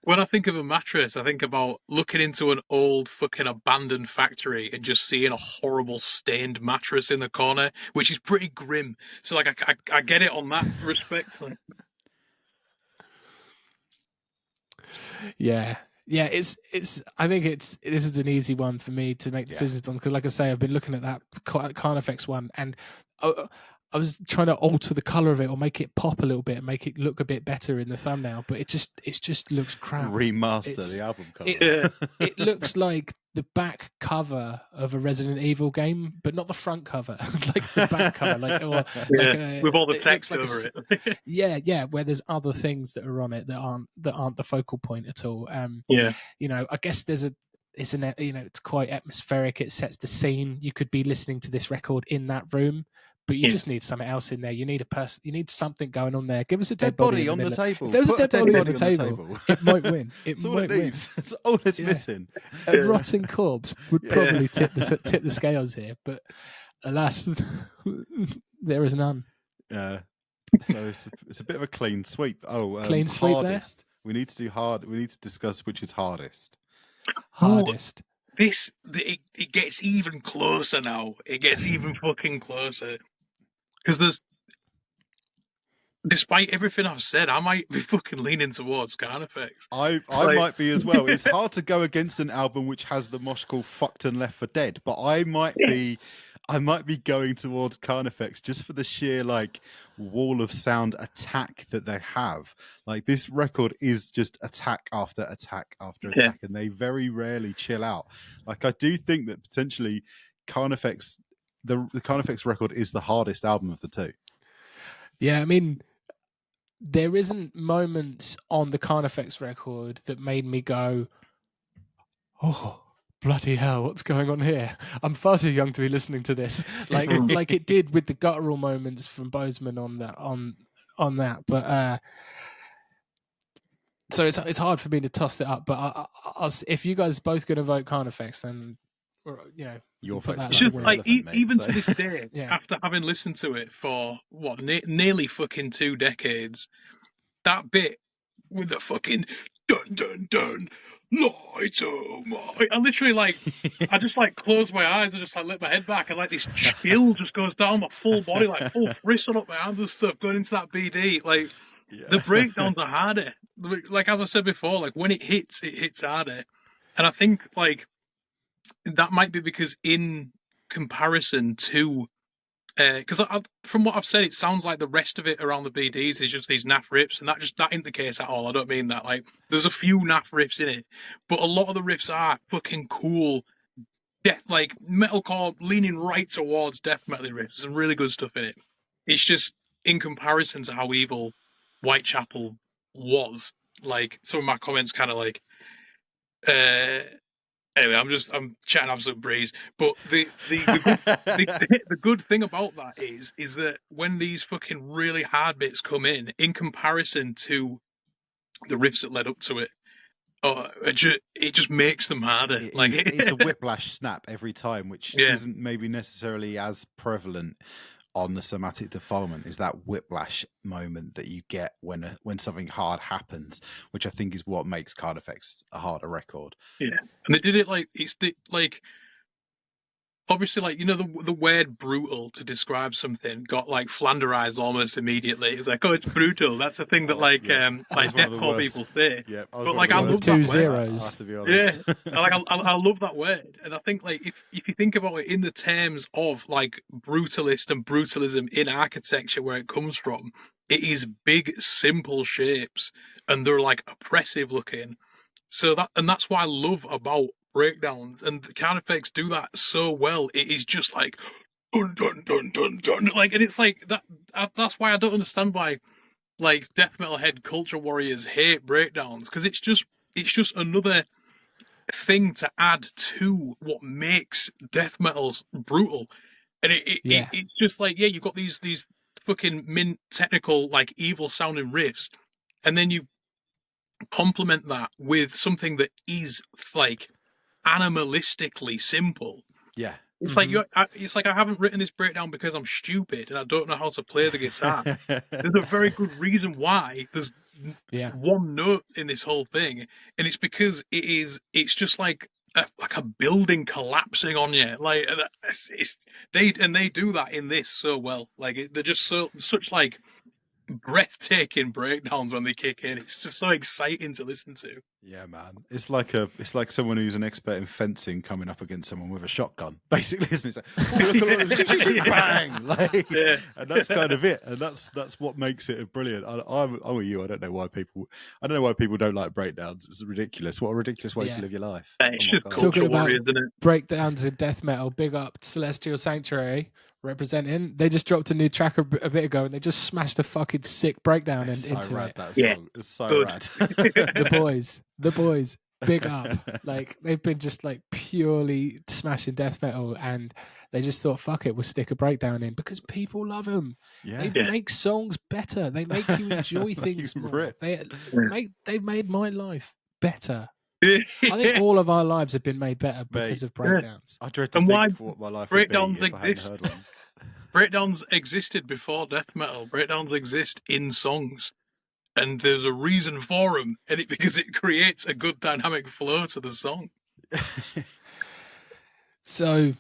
When I think of a mattress, I think about looking into an old fucking abandoned factory and just seeing a horrible stained mattress in the corner, which is pretty grim. So like I get it on that respect. Like. Yeah. Yeah, it's. I think this is an easy one for me to make decisions on because, like I say, I've been looking at that Carnifex one, and I was trying to alter the color of it or make it pop a little bit and make it look a bit better in the thumbnail, but it just looks crap. Remaster the album cover. It looks like the back cover of a Resident Evil game, but not the front cover, like the back cover, with all the text over it. yeah, where there's other things that are on it that aren't the focal point at all. You know, I guess it's quite atmospheric. It sets the scene. You could be listening to this record in that room, but you just need something else in there. You need a person. You need something going on there. Give us a dead body on the table. If there was a dead body on the table, it might win. It's all it needs. It's all it's missing. A rotting corpse would probably tip the scales here, but alas, there is none. Yeah. So it's a bit of a clean sweep. Clean sweep hardest. There? We need to do hard. We need to discuss which is hardest. Hardest. It gets even closer now. It gets even fucking closer. Because despite everything I've said, I might be fucking leaning towards Carnifex. I might be as well. It's hard to go against an album which has the mosh call Fucked and Left for Dead, but I might be going towards Carnifex just for the sheer like wall of sound attack that they have. Like, this record is just attack after attack after attack, and they very rarely chill out. Like, I do think that potentially Carnifex, the Carnifex record is the hardest album of the two. Yeah, I mean, there isn't moments on the Carnifex record that made me go, oh, bloody hell, what's going on here? I'm far too young to be listening to this. Like it did with the guttural moments from Bozeman on that. But so it's hard for me to toss it up. But if you guys both going to vote Carnifex, then your it's just like even to this day, after having listened to it for nearly fucking 2 decades, that bit with the fucking dun dun dun. Light oh my! I literally I just close my eyes and just let my head back, and this chill just goes down my full body, full frisson up my hands and stuff, going into that BD. The breakdowns are harder. As I said before, when it hits harder, and I think that might be because in comparison to. Because from what I've said, it sounds like the rest of it around the BDs is just these naff riffs, and that isn't the case at all. I don't mean that. There's a few naff riffs in it, but a lot of the riffs are fucking cool, metalcore leaning right towards death metal riffs. Some really good stuff in it. It's just in comparison to how evil Whitechapel was. Some of my comments kind of anyway, I'm chatting absolute breeze, but the good thing about that is that when these fucking really hard bits come in comparison to the riffs that led up to it, it just makes them harder. It's a whiplash snap every time, which isn't maybe necessarily as prevalent on the Somatic Defilement. Is that whiplash moment that you get when something hard happens, which I think is what makes Carnifex a harder record. Yeah, and they did it obviously the word brutal to describe something got flanderized almost immediately. It's it's brutal. That's a thing that deathcore people say. Yeah, but I love 2 that zeros. I have to be honest. Yeah, I love that word, and I think if you think about it in the terms of brutalist and brutalism in architecture, where it comes from, it is big, simple shapes, and they're oppressive looking. So that's what I love about breakdowns, and the Carnifex do that so well. It is just dun dun dun dun dun, and it's that. That's why I don't understand why like death metal head culture warriors hate breakdowns because it's just another thing to add to what makes death metals brutal. And it's just like, yeah, you've got these fucking mint technical, like evil sounding riffs, and then you complement that with something that is like animalistically simple. Yeah. It's like it's like I haven't written this breakdown because I'm stupid and I don't know how to play the guitar. There's a very good reason why there's one note in this whole thing, and it's because it's just like a building collapsing on you. Like they do that in this so well. Like they're just such like breathtaking breakdowns when they kick in. It's just so exciting to listen to. Yeah, man. It's like someone who's an expert in fencing coming up against someone with a shotgun, basically, isn't it? It's like, bang! Like, and that's kind of it. And that's what makes it brilliant. I'm with you. I don't know why people don't like breakdowns. It's ridiculous. What a ridiculous way to live your life. It's just culture warriors, isn't it? Breakdowns in death metal. Big up Celestial Sanctuary representing. They just dropped a new track a bit ago, and they just smashed a fucking sick breakdown into it. That song. It's so rad. The boys, big up. Like they've been just like purely smashing death metal, and they just thought, fuck it, we'll stick a breakdown in because people love them. Yeah. They make songs better. They make you enjoy things more. They've made my life better. I think all of our lives have been made better because of breakdowns. I dread to think what my life breakdowns would be if exist. I hadn't heard one. Breakdowns existed before death metal. Breakdowns exist in songs, and there's a reason for them, because it creates a good dynamic flow to the song. So,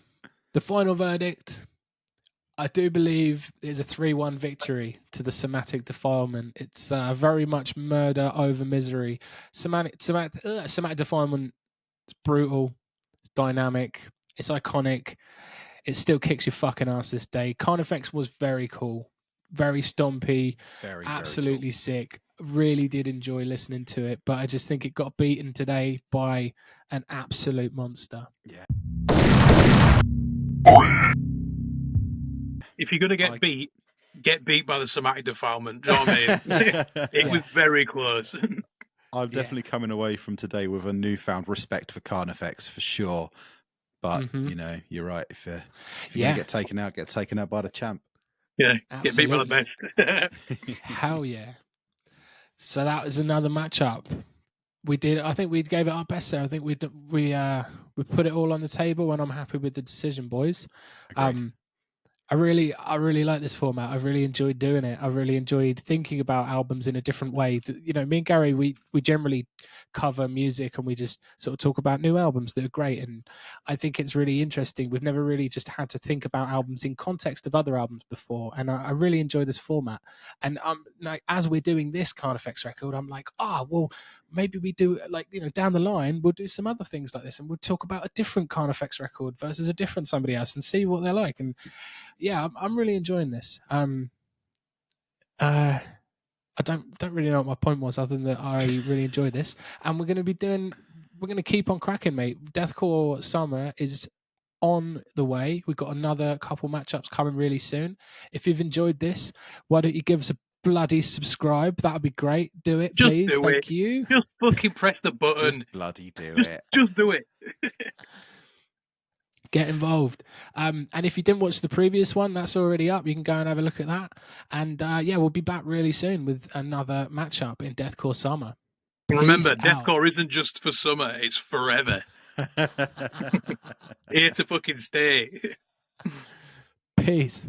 the final verdict, I do believe, is a 3-1 victory to the Somatic Defilement. It's very much murder over misery. Somatic Defilement is brutal, it's dynamic, it's iconic. It still kicks your fucking ass this day. Carnifex was very cool, very stompy, absolutely very cool. sick. Really did enjoy listening to it, but I just think it got beaten today by an absolute monster. Yeah. If you're gonna get beat by the Somatic Defilement. Do you know what I mean? It was very close. I'm definitely coming away from today with a newfound respect for Carnifex for sure. But you know, you're right. If you're gonna get taken out by the champ. Yeah, get beat by the best. Hell yeah! So that was another matchup. I think we gave it our best there. I think we put it all on the table, and I'm happy with the decision, boys. Agreed. I really like this format. I've really enjoyed doing it. I really enjoyed thinking about albums in a different way. You know, me and Gary, we generally cover music and we just sort of talk about new albums that are great. And I think it's really interesting. We've never really just had to think about albums in context of other albums before. And I really enjoy this format. And like, as we're doing this Carnifex record, I'm like, well, maybe we do, like, you know, down the line, we'll do some other things like this and we'll talk about a different Carnifex record versus a different somebody else and see what they're like. And yeah, I'm really enjoying this. I don't really know what my point was other than that I really enjoy this. And we're going to keep on cracking, mate. Deathcore Summer is on the way. We've got another couple matchups coming really soon. If you've enjoyed this, why don't you give us a bloody subscribe? That would be great. Do it, please. Thank you. Just fucking press the button. Just bloody do it. Just do it. Get involved. And if you didn't watch the previous one, that's already up. You can go and have a look at that. And we'll be back really soon with another matchup in Deathcore Summer. Remember, Deathcore isn't just for summer, it's forever. Here to fucking stay. Peace.